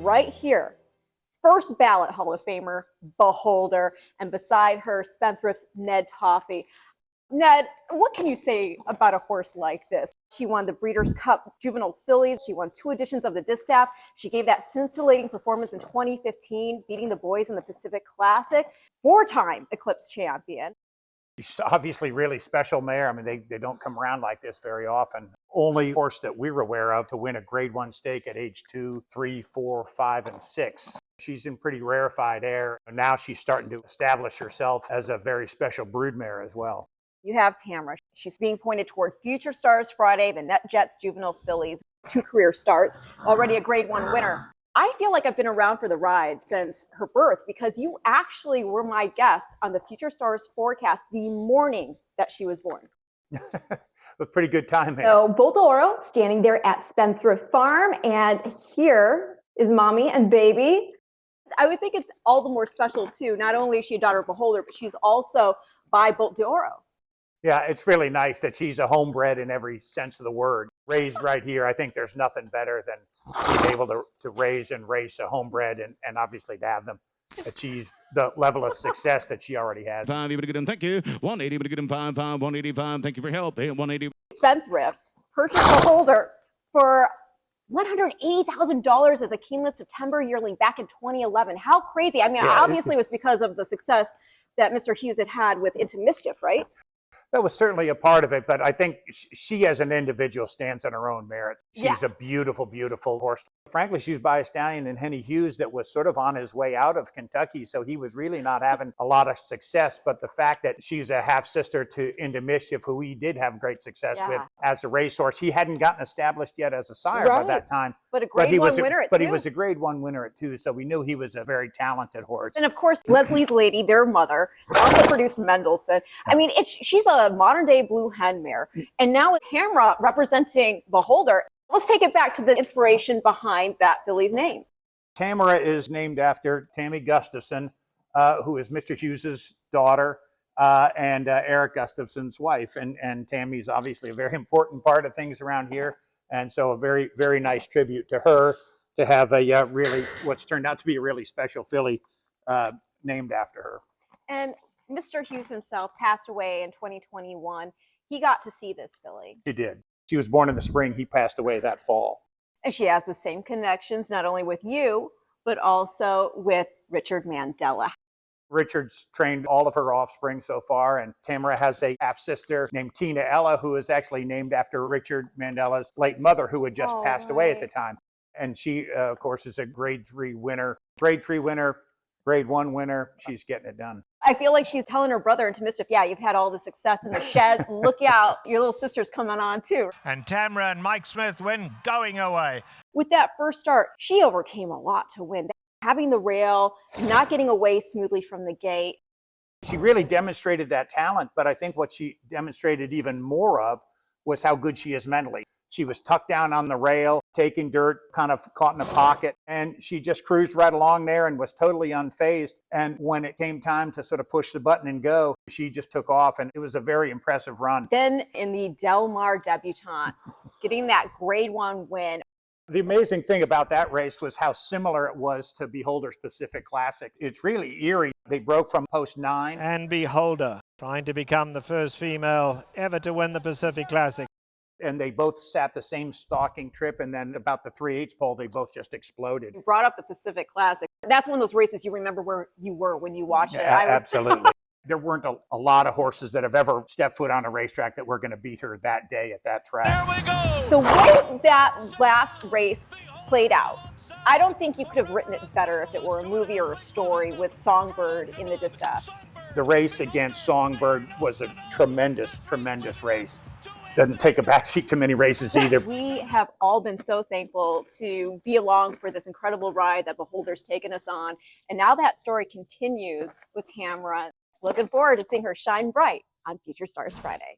right here. First ballot Hall of Famer, Beholder, and beside her, Spendthrift's Ned Toffey. Ned, what can you say about a horse like this? She won the Breeders' Cup Juvenile Fillies. She won 2 editions of the Distaff. She gave that scintillating performance in 2015, beating the boys in the Pacific Classic. 4-time Eclipse champion. She's obviously really special mare. I mean, they don't come around like this very often. Only horse that we're aware of to win a Grade 1 stake at age 2, 3, 4, 5, and 6. She's in pretty rarefied air. And now she's starting to establish herself as a very special broodmare as well. You have Tamara. She's being pointed toward Future Stars Friday, the NetJets Juvenile Fillies, 2 career starts, already a Grade 1 winner. I feel like I've been around for the ride since her birth because you actually were my guest on the Future Stars forecast the morning that she was born. A pretty good time here. So Bull d'Oro standing there at Spendthrift Farm, and here is mommy and baby. I would think it's all the more special too. Not only is she a daughter of Beholder, but she's also by Bull d'Oro. Yeah, it's really nice that she's a homebred in every sense of the word. Raised right here, I think there's nothing better than being able to raise and race a homebred and obviously to have them achieve the level of success that she already has. 5, you would get him, thank you. 180, would get him 5, 185, thank you for help. 180. Spendthrift purchased Beholder for $180,000 as a Keeneland September yearling back in 2011. How crazy. I mean, yeah, obviously it was because of the success that Mr. Hughes had with Into Mischief, right? That was certainly a part of it, but I think she as an individual stands on her own merit. She's a beautiful, beautiful horse. Frankly, she was by a stallion in Henny Hughes that was sort of on his way out of Kentucky, so he was really not having a lot of success. But the fact that she's a half-sister to Into Mischief, who he did have great success with as a racehorse, he hadn't gotten established yet as a sire by that time. But a Grade 1 winner at 2. But he was a Grade 1 winner at 2, so we knew he was a very talented horse. And of course, Leslie's Lady, their mother, also produced Mendelssohn. I mean, she's a modern-day blue hen mare. And now with Tamara representing Beholder, let's take it back to the inspiration behind that filly's name. Tamara is named after Tammy Gustafson, who is Mr. Hughes's daughter and Eric Gustafson's wife. And Tammy's obviously a very important part of things around here. And so a very, very nice tribute to her to have a really, what's turned out to be a really special filly named after her. And Mr. Hughes himself passed away in 2021. He got to see this filly. He did. She was born in the spring. He passed away that fall. And she has the same connections, not only with you, but also with Richard Mandela. Richard's trained all of her offspring so far, and Tamara has a half-sister named Tina Ella, who is actually named after Richard Mandela's late mother, who had just passed away at the time. And she, of course, is a Grade 3 winner. Grade 3 winner, Grade 1 winner. She's getting it done. I feel like she's telling her brother Into Mischief, yeah, you've had all the success in the shed. Look out, your little sister's coming on too. And Tamara and Mike Smith win going away. With that first start, she overcame a lot to win. Having the rail, not getting away smoothly from the gate. She really demonstrated that talent, but I think what she demonstrated even more of was how good she is mentally. She was tucked down on the rail, taking dirt, kind of caught in a pocket, and she just cruised right along there and was totally unfazed. And when it came time to sort of push the button and go, she just took off, and it was a very impressive run. Then in the Del Mar debutante, getting that Grade 1 win. The amazing thing about that race was how similar it was to Beholder's Pacific Classic. It's really eerie. They broke from post 9. And Beholder trying to become the first female ever to win the Pacific Classic. And they both sat the same stalking trip, and then about the 3/8 pole, they both just exploded. You brought up the Pacific Classic. That's one of those races you remember where you were when you watched it. Absolutely. There weren't a lot of horses that have ever stepped foot on a racetrack that were going to beat her that day at that track. There we go! The way that last race played out, I don't think you could have written it better if it were a movie or a story with Songbird in the distaff. The race against Songbird was a tremendous, tremendous race. Doesn't take a backseat to many races either. We have all been so thankful to be along for this incredible ride that Beholder's taken us on. And now that story continues with Tamara. Looking forward to seeing her shine bright on Future Stars Friday.